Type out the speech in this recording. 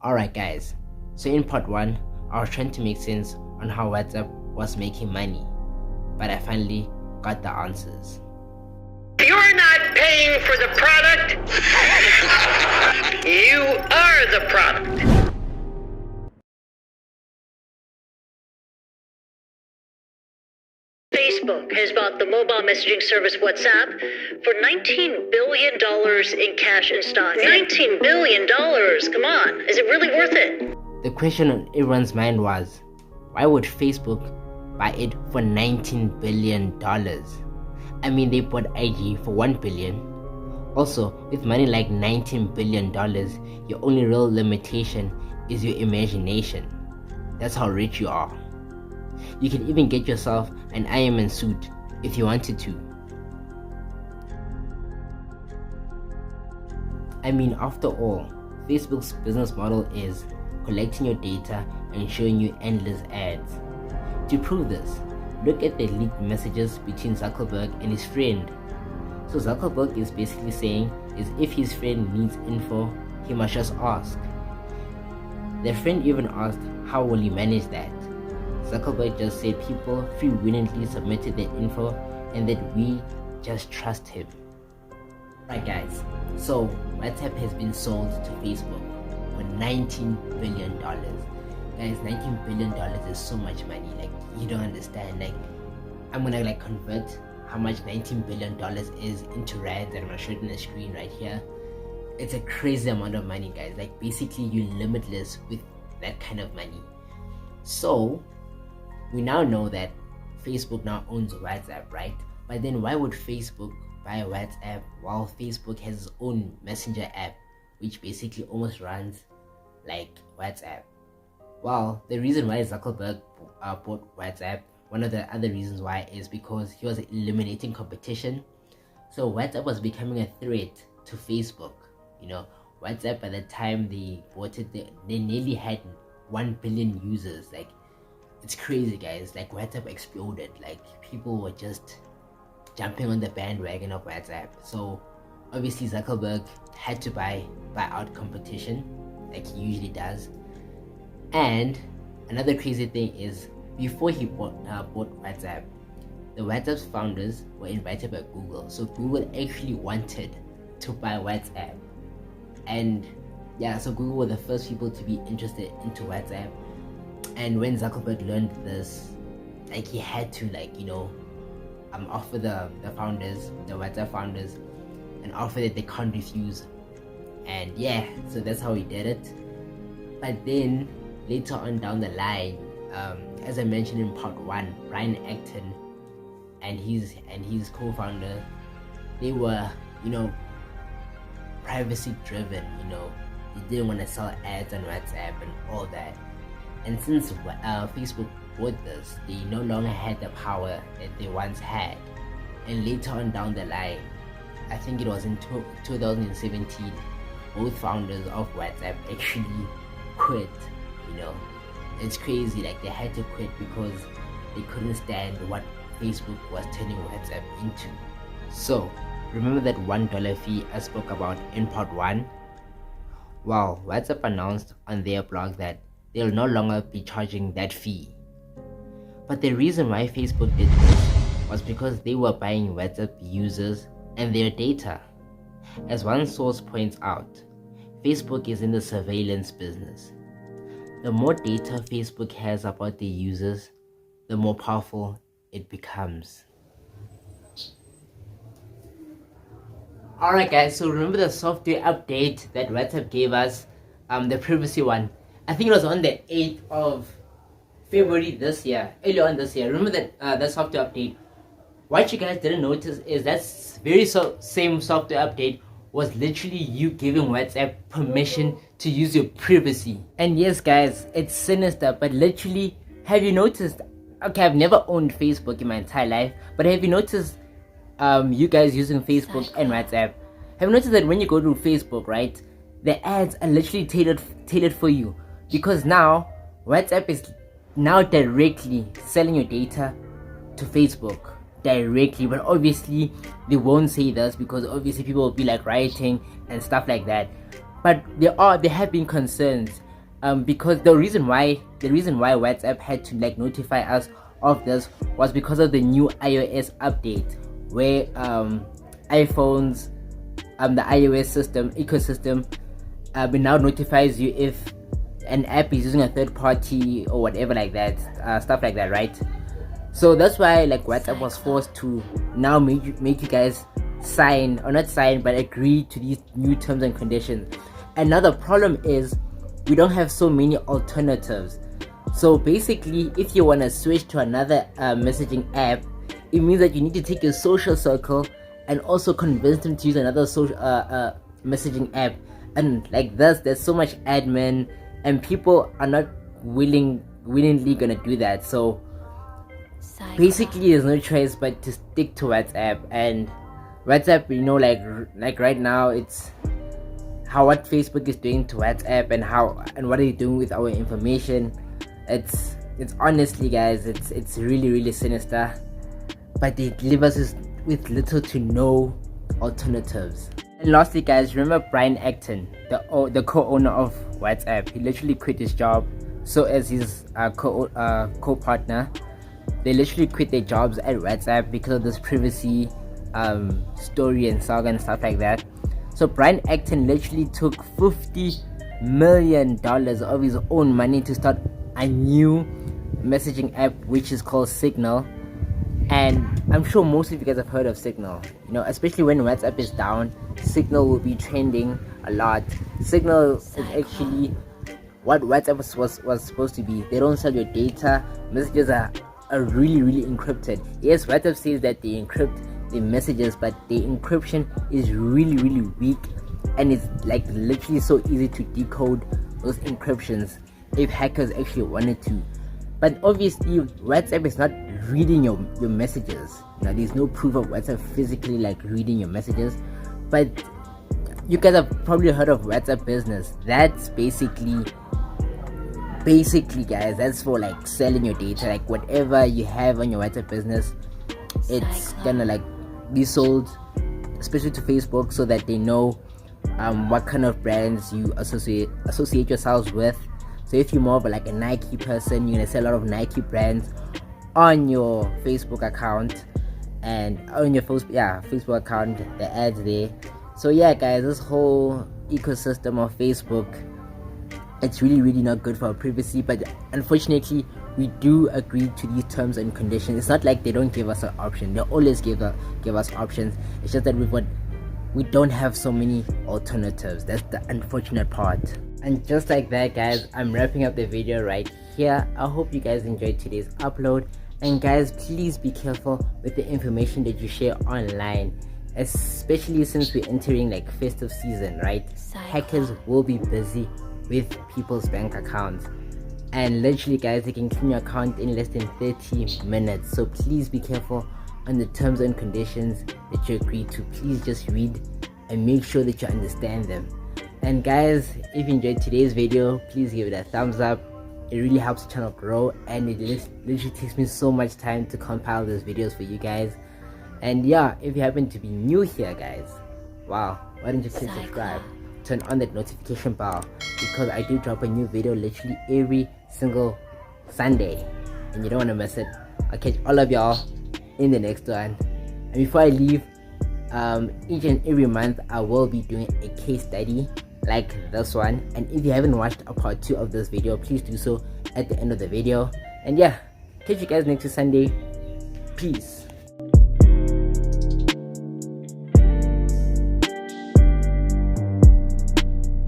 Alright guys, so in part 1, I was trying to make sense on how WhatsApp was making money, but I finally got the answers. You're not paying for the product. You are the product. Facebook has bought the mobile messaging service WhatsApp for $19 billion in cash and stock. $19 billion? Come on, is it really worth it? The question on everyone's mind was, why would Facebook buy it for $19 billion? I mean, they bought IG for $1 billion. Also, with money like $19 billion, your only real limitation is your imagination. That's how rich you are. You can even get yourself an Iron Man suit if you wanted to. I mean, after all, Facebook's business model is collecting your data and showing you endless ads. To prove this, look at the leaked messages between Zuckerberg and his friend. So Zuckerberg is basically saying is if his friend needs info, he must just ask. The friend even asked how will he manage that. Zuckerberg just said people freewillingly submitted their info and that we just trust him. Right guys, so WhatsApp has been sold to Facebook for $19 billion. Guys, $19 billion is so much money, like you don't understand. Like I'm gonna convert how much $19 billion is into rands, and I'm gonna show it on the screen right here. It's a crazy amount of money, guys. Like basically you're limitless with that kind of money. So we now know that Facebook now owns WhatsApp, right? But then why would Facebook buy WhatsApp while Facebook has its own messenger app, which basically almost runs like WhatsApp? Well, the reason why Zuckerberg bought WhatsApp, one of the other reasons why, is because he was eliminating competition. So WhatsApp was becoming a threat to Facebook. You know, WhatsApp, by the time they bought it, they nearly had 1 billion users. Like, it's crazy, guys. Like, WhatsApp exploded. Like, people were just jumping on the bandwagon of WhatsApp. So obviously Zuckerberg had to buy out competition, like he usually does. And another crazy thing is, before he bought WhatsApp, the WhatsApp's founders were invited by Google. So Google actually wanted to buy WhatsApp. And yeah, so Google were the first people to be interested into WhatsApp. And when Zuckerberg learned this, like he had to offer the founders, the WhatsApp founders, an offer that they can't refuse. And yeah, so that's how he did it. But then later on down the line, as I mentioned in part 1, Brian Acton and his co-founder, they were privacy driven. They didn't want to sell ads on WhatsApp and all that. And since Facebook bought this, they no longer had the power that they once had. And later on down the line, I think it was in 2017, both founders of WhatsApp actually quit. It's crazy, like they had to quit because they couldn't stand what Facebook was turning WhatsApp into. So remember that $1 fee I spoke about in part 1? Well, WhatsApp announced on their blog that they'll no longer be charging that fee. But the reason why Facebook did this was because they were buying WhatsApp users and their data. As one source points out, Facebook is in the surveillance business. The more data Facebook has about their users, the more powerful it becomes. Alright guys, so remember the software update that WhatsApp gave us, the privacy one. I think it was on the 8th of February this year, earlier on this year. Remember that software update? What you guys didn't notice is that same software update was literally you giving WhatsApp permission to use your privacy. And yes guys, it's sinister, but literally, have you noticed? Okay, I've never owned Facebook in my entire life, but have you noticed you guys using Facebook and WhatsApp? Have you noticed that when you go to Facebook, right, the ads are literally tailored for you? Because now WhatsApp is now directly selling your data to Facebook directly, but obviously they won't say this because obviously people will be rioting and stuff like that. But there have been concerns because the reason why WhatsApp had to like notify us of this was because of the new iOS update, where iPhones, the iOS system ecosystem, it now notifies you if an app is using a third party or whatever like that, stuff like that, right? So that's why like WhatsApp was forced to now make you guys sign, or not sign, but agree to these new terms and conditions. Another problem is we don't have so many alternatives. So basically, if you want to switch to another messaging app, it means that you need to take your social circle and also convince them to use another social messaging app. And like this, there's so much admin, and people are not willingly gonna do that. So basically, there's no choice but to stick to WhatsApp. And WhatsApp, you know, like right now, it's what Facebook is doing to WhatsApp, and what are they doing with our information. It's honestly, guys, it's really sinister, but they leave us with little to no alternatives. And lastly, guys, remember Brian Acton, the co-owner of WhatsApp? He literally quit his job, so as his co-partner, they literally quit their jobs at WhatsApp because of this privacy story and saga and stuff like that. So Brian Acton literally took $50 million of his own money to start a new messaging app, which is called Signal. And I'm sure most of you guys have heard of Signal. You know, especially when WhatsApp is down, Signal will be trending a lot. Signal is actually what WhatsApp was supposed to be. They don't sell your data. Messages are really encrypted. Yes, WhatsApp says that they encrypt the messages, but the encryption is really weak, and it's like literally so easy to decode those encryptions if hackers actually wanted to. But obviously WhatsApp is not reading your messages. Now there's no proof of WhatsApp physically like reading your messages, but you guys have probably heard of WhatsApp Business. That's basically guys, that's for like selling your data. Like whatever you have on your WhatsApp Business, it's gonna like be sold, especially to Facebook, so that they know what kind of brands you associate yourselves with. So if you're more of like a Nike person, you're gonna sell a lot of Nike brands on your Facebook account, and on your Facebook account, the ads there. So yeah, guys, this whole ecosystem of Facebook, it's really not good for our privacy. But unfortunately, we do agree to these terms and conditions. It's not like they don't give us an option. They always give us options. It's just that we don't have so many alternatives. That's the unfortunate part. And just like that, guys, I'm wrapping up the video right here. I hope you guys enjoyed today's upload. And guys, please be careful with the information that you share online, especially since we're entering like festive season, right? Hackers will be busy with people's bank accounts, and literally, guys, they can clean your account in less than 30 minutes. So please be careful on the terms and conditions that you agree to. Please just read and make sure that you understand them. And guys, if you enjoyed today's video, please give it a thumbs up. It really helps the channel grow, and it literally takes me so much time to compile these videos for you guys. And yeah, if you happen to be new here, guys, wow, why don't you click subscribe, turn on that notification bell, because I do drop a new video literally every single Sunday, and you don't want to miss it. I'll catch all of y'all in the next one. And before I leave, each and every month I will be doing a case study like this one, and if you haven't watched a part 2 of this video, please do so at the end of the video. And yeah, catch you guys next Sunday. Peace.